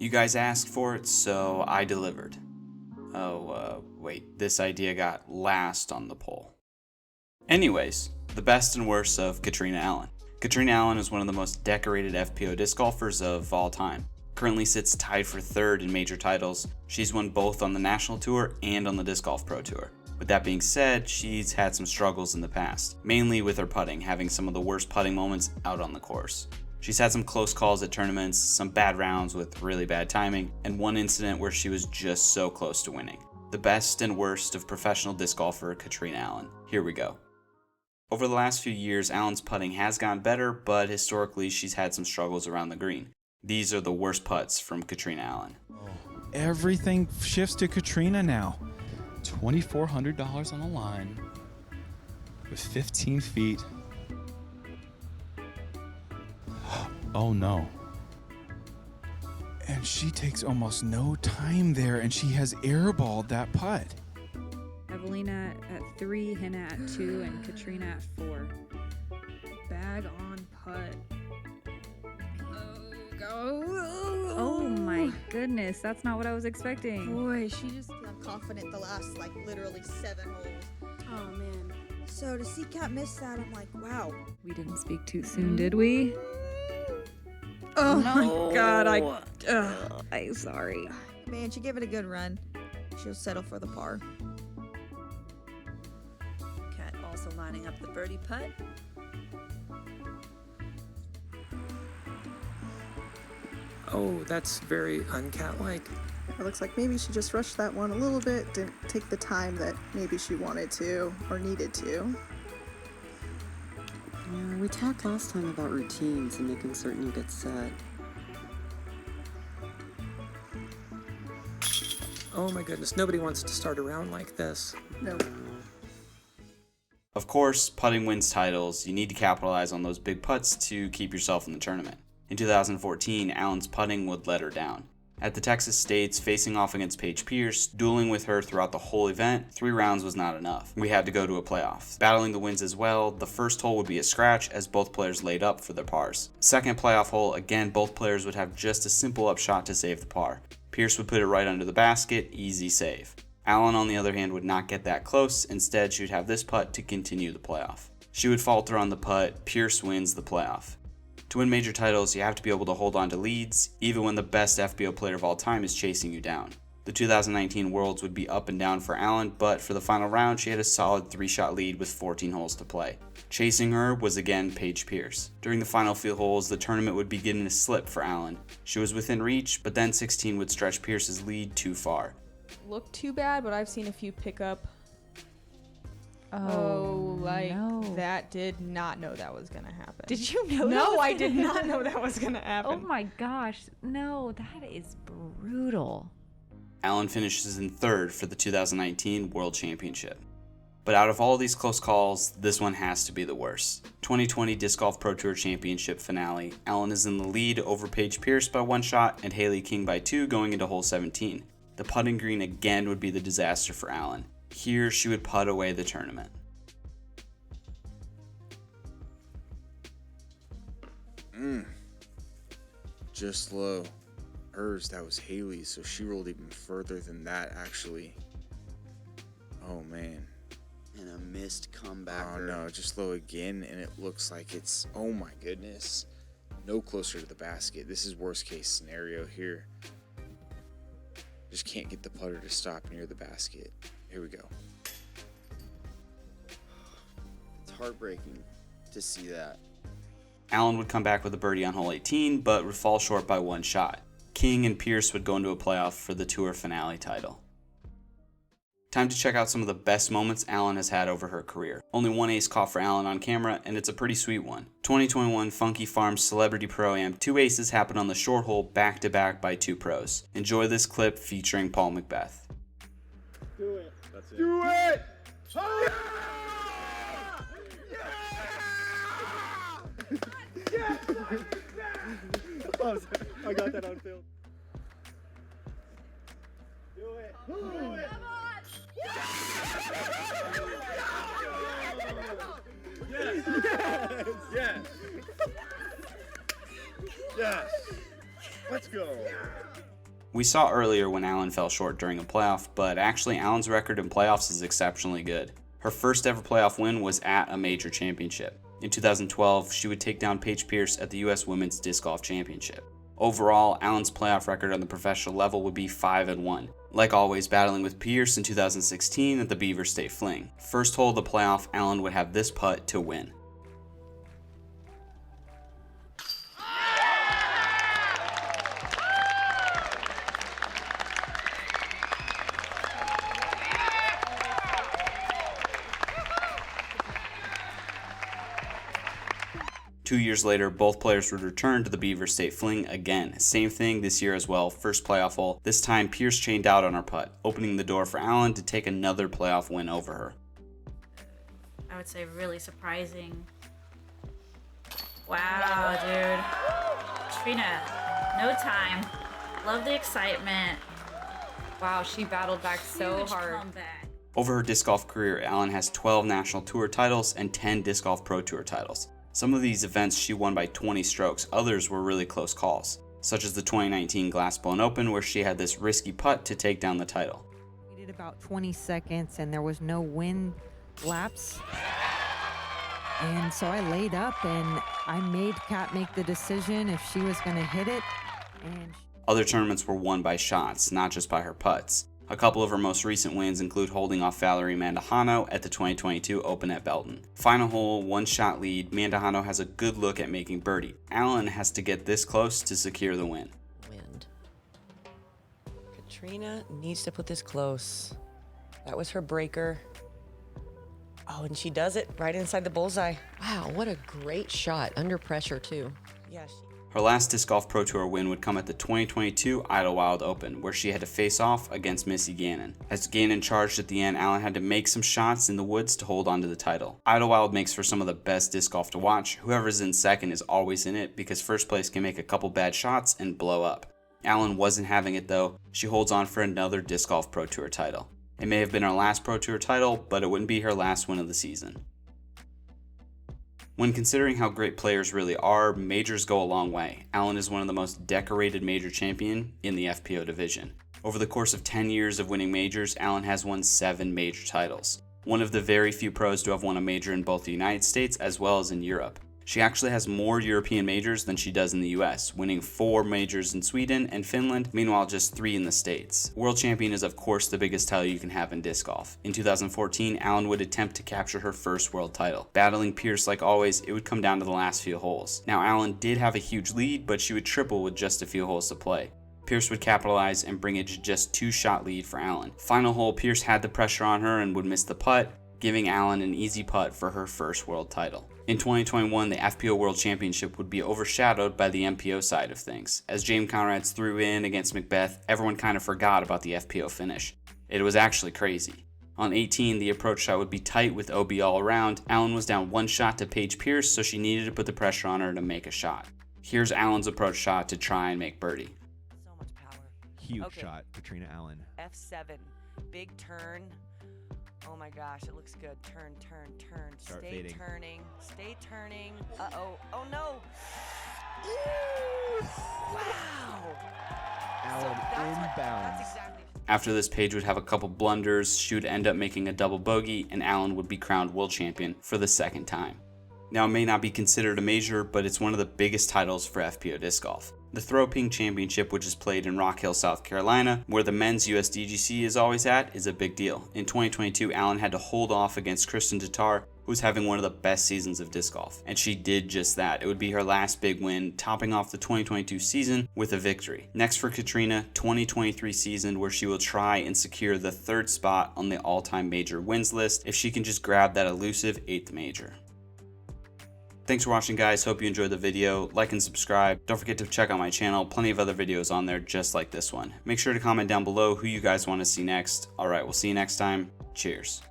You guys asked for it, so I delivered. Wait, this idea got last on the poll. Anyways, the best and worst of Catrina Allen. Catrina Allen is one of the most decorated FPO disc golfers of all time. Currently sits tied for third in major titles. She's won both on the National Tour and on the Disc Golf Pro Tour. With that being said, she's had some struggles in the past, mainly with her putting, having some of the worst putting moments out on the course. She's had some close calls at tournaments, some bad rounds with really bad timing, and one incident where she was just so close to winning. The best and worst of professional disc golfer Catrina Allen. Here we go. Over the last few years, Allen's putting has gotten better, but historically she's had some struggles around the green. These are the worst putts from Catrina Allen. Everything shifts to Catrina now. $2,400 on the line with 15 feet. Oh no. And she takes almost no time there, and she has airballed that putt. Evelina at 3, Hannah at 2, and Catrina at 4. Bag on putt. Oh my goodness, that's not what I was expecting. Boy, she just confident the last literally 7 holes. Oh man. So to see Kat miss that, I'm like, wow. We didn't speak too soon, did we? Oh No. my god, I'm sorry. man, she gave it a good run. She'll settle for the par. Kat also lining up the birdie putt. Oh, that's very uncat-like. It looks like maybe she just rushed that one a little bit, didn't take the time that maybe she wanted to or needed to. Yeah, we talked last time about routines and making certain you get set. Oh my goodness, nobody wants to start a round like this. No. Of course, putting wins titles. You need to capitalize on those big putts to keep yourself in the tournament. In 2014, Allen's putting would let her down. At the Texas States, facing off against Paige Pierce, dueling with her throughout the whole event, 3 rounds was not enough. We had to go to a playoff. Battling the wins as well, the first hole would be a scratch as both players laid up for their pars. Second playoff hole, again both players would have just a simple upshot to save the par. Pierce would put it right under the basket, easy save. Allen on the other hand would not get that close, instead she would have this putt to continue the playoff. She would falter on the putt, Pierce wins the playoff. To win major titles, you have to be able to hold on to leads, even when the best FBO player of all time is chasing you down. The 2019 Worlds would be up and down for Allen, but for the final round, she had a solid 3-shot lead with 14 holes to play. Chasing her was again Paige Pierce. During the final few holes, the tournament would begin to slip for Allen. She was within reach, but then 16 would stretch Pierce's lead too far. Look too bad, but I've seen a few pick up. No. That did not know that was gonna happen. Did you know? No, I did not know that was gonna happen. Oh my gosh, no, that is brutal. Allen finishes in third for the 2019 World Championship. But out of all these close calls, this one has to be the worst. 2020 Disc Golf Pro Tour Championship finale. Allen is in the lead over Paige Pierce by 1 shot and Haley King by 2 going into hole 17. The putting green again would be the disaster for Allen. Here she would putt away the tournament. Just low. Hers, that was Haley's, so she rolled even further than that actually. Oh man. And a missed comeback. Oh no, just low again, and it looks like it's, oh my goodness, no closer to the basket. This is worst case scenario here. Just can't get the putter to stop near the basket. Here we go. It's heartbreaking to see that. Allen would come back with a birdie on hole 18, but would fall short by 1 shot. King and Pierce would go into a playoff for the tour finale title. Time to check out some of the best moments Allen has had over her career. Only 1 ace caught for Allen on camera, and it's a pretty sweet one. 2021 Funky Farms Celebrity Pro-Am, 2 aces happened on the short hole back-to-back by 2 pros. Enjoy this clip featuring Paul Macbeth. Do it. That's it. Do it! Oh! Yeah! I got that on film. Do it. Do it. Yes! Yes! Yes! Let's go! We saw earlier when Allen fell short during a playoff, but actually Allen's record in playoffs is exceptionally good. Her first ever playoff win was at a major championship. In 2012, she would take down Paige Pierce at the US Women's Disc Golf Championship. Overall, Allen's playoff record on the professional level would be 5-1. Like always, battling with Pierce in 2016 at the Beaver State Fling. First hole of the playoff, Allen would have this putt to win. 2 years later, both players would return to the Beaver State Fling again. Same thing this year as well, first playoff hole. This time, Pierce chained out on her putt, opening the door for Allen to take another playoff win over her. I would say really surprising. Wow, dude. Trina, no time. Love the excitement. Wow, she battled back so Huge hard. comeback. Over her disc golf career, Allen has 12 National Tour titles and 10 Disc Golf Pro Tour titles. Some of these events she won by 20 strokes, others were really close calls, such as the 2019 Glassbone Open where she had this risky putt to take down the title. We did about 20 seconds and there was no wind laps. And so I laid up and I made Kat make the decision if she was going to hit it. And Other tournaments were won by shots, not just by her putts. A couple of her most recent wins include holding off Valerie Mandujano at the 2022 Open at Belton. Final hole, one-shot lead, Mandujano has a good look at making birdie. Allen has to get this close to secure the win. Wind. Catrina needs to put this close. That was her breaker. Oh, and she does it right inside the bullseye. Wow, what a great shot. Under pressure, too. Yeah, Her last Disc Golf Pro Tour win would come at the 2022 Idlewild Open, where she had to face off against Missy Gannon. As Gannon charged at the end, Allen had to make some shots in the woods to hold on to the title. Idlewild makes for some of the best disc golf to watch. Whoever's in second is always in it because first place can make a couple bad shots and blow up. Allen wasn't having it though. She holds on for another Disc Golf Pro Tour title. It may have been her last Pro Tour title, but it wouldn't be her last win of the season. When considering how great players really are, majors go a long way. Allen is one of the most decorated major champion in the FPO division. Over the course of 10 years of winning majors, Allen has won 7 major titles. One of the very few pros to have won a major in both the United States as well as in Europe. She actually has more European majors than she does in the US, winning 4 majors in Sweden and Finland, meanwhile just 3 in the States. World champion is of course the biggest title you can have in disc golf. In 2014, Allen would attempt to capture her first world title. Battling Pierce like always, it would come down to the last few holes. Now Allen did have a huge lead, but she would triple with just a few holes to play. Pierce would capitalize and bring it to just 2-shot lead for Allen. Final hole, Pierce had the pressure on her and would miss the putt, giving Allen an easy putt for her first world title. In 2021, the FPO World Championship would be overshadowed by the MPO side of things. As James Conrad's threw in against Macbeth, everyone kind of forgot about the FPO finish. It was actually crazy. On 18, the approach shot would be tight with OB all around. Allen was down 1 shot to Paige Pierce, so she needed to put the pressure on her to make a shot. Here's Allen's approach shot to try and make birdie. So much power. Huge shot, Catrina Allen. F7. Big turn. Oh my gosh, it looks good. Turn, turn, turn. Start Stay fading. turning. Stay turning. Uh-oh. Oh no. Ooh. Wow. Allen inbounds. That's exactly. After this, Paige would have a couple blunders, she would end up making a double bogey, and Allen would be crowned world champion for the 2nd time. Now, it may not be considered a major, but it's one of the biggest titles for FPO disc golf. The Throw Ping Championship, which is played in Rock Hill, South Carolina, where the men's USDGC is always at, is a big deal. In 2022, Allen had to hold off against Kristen Tatar, who was having one of the best seasons of disc golf. And she did just that. It would be her last big win, topping off the 2022 season with a victory. Next for Catrina, 2023 season, where she will try and secure the 3rd spot on the all-time major wins list if she can just grab that elusive 8th major. Thanks for watching, guys. Hope you enjoyed the video. Like and subscribe. Don't forget to check out my channel. Plenty of other videos on there just like this one. Make sure to comment down below who you guys want to see next. Alright, we'll see you next time. Cheers.